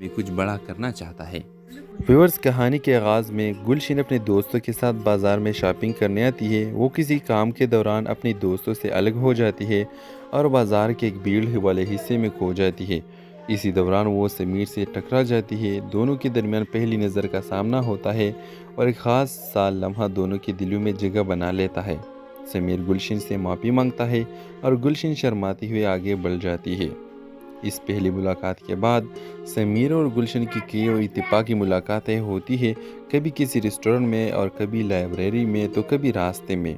میں کچھ بڑا کرنا چاہتا ہے۔ ویورز، کہانی کے آغاز میں گلشن اپنے دوستوں کے ساتھ بازار میں شاپنگ کرنے آتی ہے۔ وہ کسی کام کے دوران اپنی دوستوں سے الگ ہو جاتی ہے اور بازار کے ایک بھیڑ والے حصے میں کھو جاتی ہے۔ اسی دوران وہ سمیر سے ٹکرا جاتی ہے۔ دونوں کے درمیان پہلی نظر کا سامنا ہوتا ہے اور ایک خاص سا لمحہ دونوں کے دلوں میں جگہ بنا لیتا ہے۔ سمیر گلشن سے معافی مانگتا ہے اور گلشن شرماتی ہوئے آگے بڑھ جاتی ہے۔ اس پہلی ملاقات کے بعد سمیر اور گلشن کی کئی اتفاقی ملاقاتیں ہوتی ہیں، کبھی کسی ریسٹورنٹ میں اور کبھی لائبریری میں تو کبھی راستے میں۔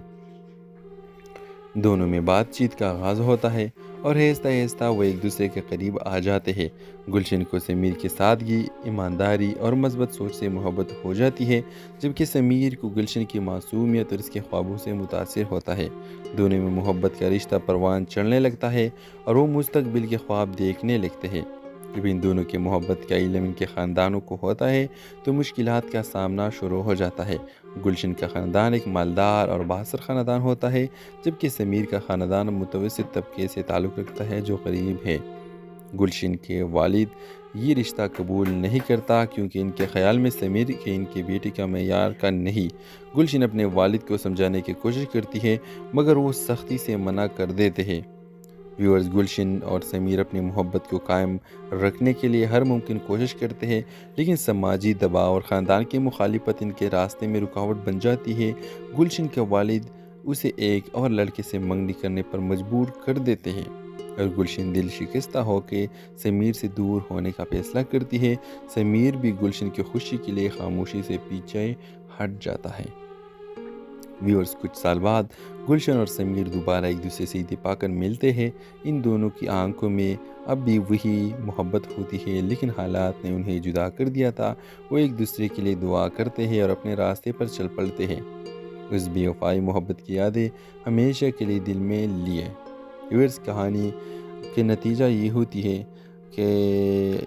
دونوں میں بات چیت کا آغاز ہوتا ہے اور آہستہ آہستہ وہ ایک دوسرے کے قریب آ جاتے ہیں۔ گلشن کو سمیر کی سادگی، ایمانداری اور مثبت سوچ سے محبت ہو جاتی ہے، جبکہ سمیر کو گلشن کی معصومیت اور اس کے خوابوں سے متاثر ہوتا ہے۔ دونوں میں محبت کا رشتہ پروان چڑھنے لگتا ہے اور وہ مستقبل کے خواب دیکھنے لگتے ہیں۔ جب ان دونوں کی محبت کا علم ان کے خاندانوں کو ہوتا ہے تو مشکلات کا سامنا شروع ہو جاتا ہے۔ گلشن کا خاندان ایک مالدار اور بااثر خاندان ہوتا ہے، جبکہ سمیر کا خاندان متوسط طبقے سے تعلق رکھتا ہے جو غریب ہے۔ گلشن کے والد یہ رشتہ قبول نہیں کرتا کیونکہ ان کے خیال میں سمیر کے ان کی بیٹی کا معیار کا نہیں۔ گلشن اپنے والد کو سمجھانے کی کوشش کرتی ہے مگر وہ سختی سے منع کر دیتے ہیں۔ ویورز، گلشن اور سمیر اپنی محبت کو قائم رکھنے کے لیے ہر ممکن کوشش کرتے ہیں، لیکن سماجی دباؤ اور خاندان کی مخالفت ان کے راستے میں رکاوٹ بن جاتی ہے۔ گلشن کے والد اسے ایک اور لڑکے سے منگنی کرنے پر مجبور کر دیتے ہیں اور گلشن دل شکستہ ہو کے سمیر سے دور ہونے کا فیصلہ کرتی ہے۔ سمیر بھی گلشن کی خوشی کے لیے خاموشی سے پیچھے ہٹ جاتا ہے۔ ویورز، کچھ سال بعد گلشن اور سمیر دوبارہ ایک دوسرے سے اتفاقاً ملتے ہیں۔ ان دونوں کی آنکھوں میں اب بھی وہی محبت ہوتی ہے، لیکن حالات نے انہیں جدا کر دیا تھا۔ وہ ایک دوسرے کے لیے دعا کرتے ہیں اور اپنے راستے پر چل پڑتے ہیں۔ اس بے وفائی محبت کی یادیں ہمیشہ کے لیے دل میں لیے۔ ویورز، کہانی کے نتیجہ یہ ہوتی ہے کہ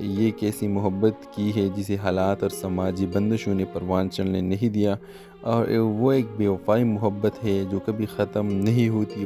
یہ کیسی محبت کی ہے جسے حالات اور سماجی بندشوں نے پروان چڑھنے نہیں دیا، اور وہ ایک بے وفائی محبت ہے جو کبھی ختم نہیں ہوتی۔